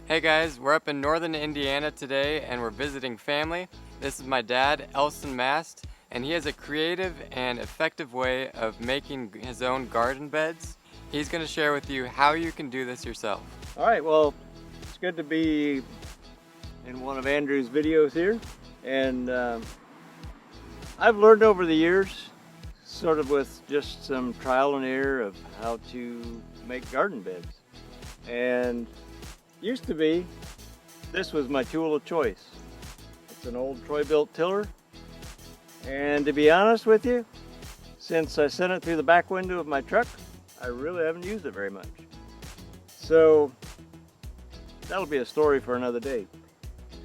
Hey guys, we're up in northern Indiana today and we're visiting family. This is my dad, Elson Mast, and he has a creative and effective way of making his own garden beds. He's going to share with you how you can do this yourself. All right, well, it's good to be in one of Andrew's videos here. And I've learned over the years, sort of with just some trial and error, of how to make garden beds. And used to be, this was my tool of choice. It's an old Troy-built tiller. And to be honest with you, since I sent it through the back window of my truck, I really haven't used it very much. So that'll be a story for another day.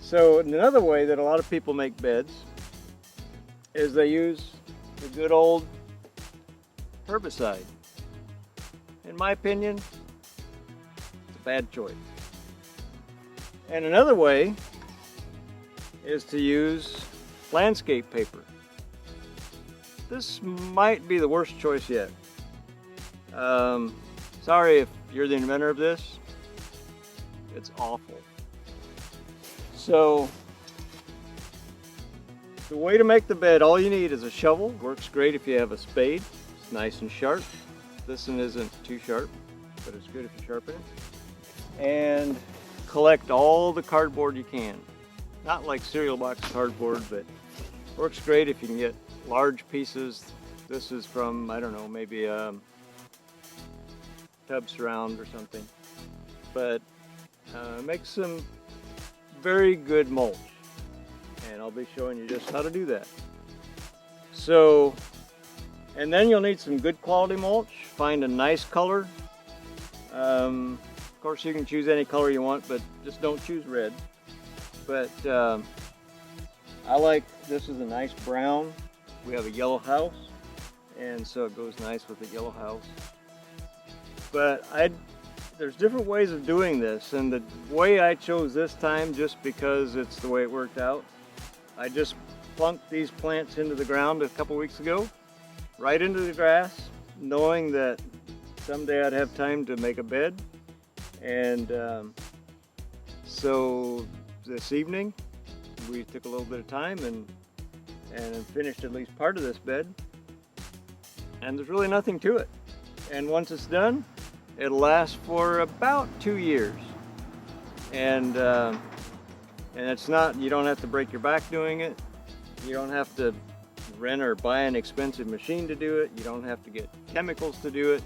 So another way that a lot of people make beds is they use the good old herbicide. In my opinion, it's a bad choice. And another way is to use landscape paper. This might be the worst choice yet. Sorry if you're the inventor of this. It's awful. So, the way to make the bed, all you need is a shovel. Works great if you have a spade. It's nice and sharp. This one isn't too sharp, but it's good if you sharpen it. And collect all the cardboard you can. Not like cereal box cardboard, but works great if you can get large pieces. This is from, I don't know, maybe a tub surround or something. But make some very good mulch. And I'll be showing you just how to do that. So, and then you'll need some good quality mulch. Find a nice color. Of course you can choose any color you want, but just don't choose red. But I like, this is a nice brown. We have a yellow house, and so it goes nice with the yellow house. But there's different ways of doing this, and the way I chose this time, just because it's the way it worked out, I just plunked these plants into the ground a couple weeks ago, right into the grass, knowing that someday I'd have time to make a bed. And so this evening we took a little bit of time and finished at least part of this bed, and there's really nothing to it. And once it's done, it'll last for about 2 years. And it's not, you don't have to break your back doing it. You don't have to rent or buy an expensive machine to do it. You don't have to get chemicals to do it.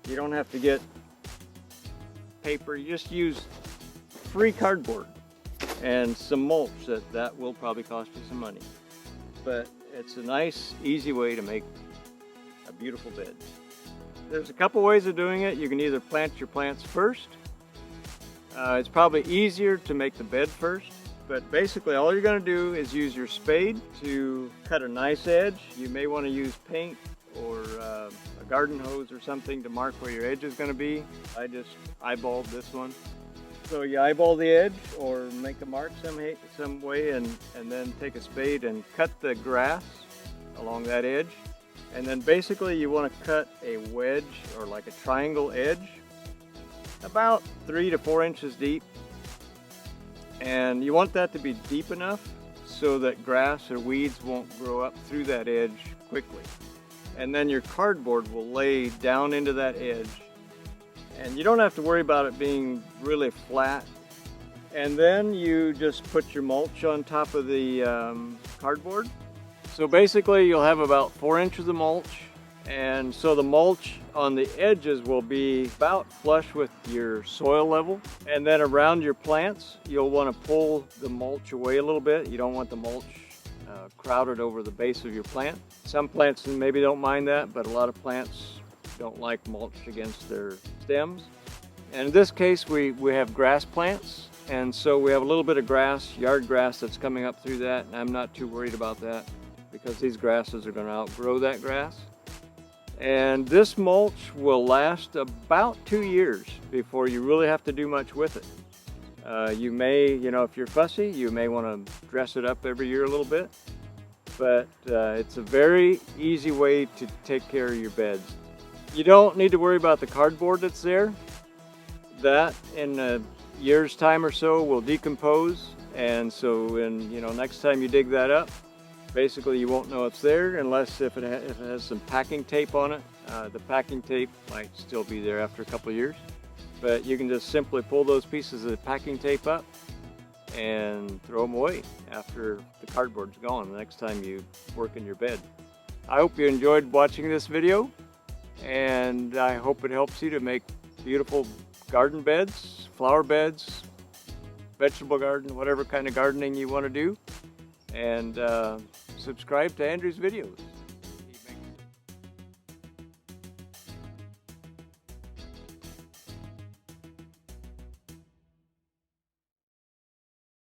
You don't have to get paper. You just use free cardboard and some mulch. That will probably cost you some money. But it's a nice, easy way to make a beautiful bed. There's a couple ways of doing it. You can either plant your plants first. It's probably easier to make the bed first, but basically all you're going to do is use your spade to cut a nice edge. You may want to use paint or a garden hose or something to mark where your edge is going to be. I just eyeballed this one. So you eyeball the edge or make a mark some way, and then take a spade and cut the grass along that edge. And then basically you want to cut a wedge or like a triangle edge about 3 to 4 inches deep. And you want that to be deep enough so that grass or weeds won't grow up through that edge quickly. And then your cardboard will lay down into that edge. And you don't have to worry about it being really flat. And then you just put your mulch on top of the cardboard. So basically you'll have about 4 inches of mulch, and so the mulch on the edges will be about flush with your soil level. And then around your plants you'll want to pull the mulch away a little bit. You don't want the mulch crowded over the base of your plant. Some plants maybe don't mind that, but a lot of plants don't like mulch against their stems. And in this case we have grass plants, and so we have a little bit of grass, yard grass, that's coming up through that, and I'm not too worried about that because these grasses are going to outgrow that grass. And this mulch will last about 2 years before you really have to do much with it. You may, if you're fussy, you may want to dress it up every year a little bit, but it's a very easy way to take care of your beds. You don't need to worry about the cardboard that's there. That, in year's time or so will decompose, and so when next time you dig that up, basically you won't know it's there unless if it has some packing tape on it. The packing tape might still be there after a couple of years, but you can just simply pull those pieces of the packing tape up and throw them away after the cardboard's gone the next time you work in your bed. I hope you enjoyed watching this video, and I hope it helps you to make beautiful garden beds, flower beds, vegetable garden, whatever kind of gardening you want to do. And subscribe to Andrew's videos.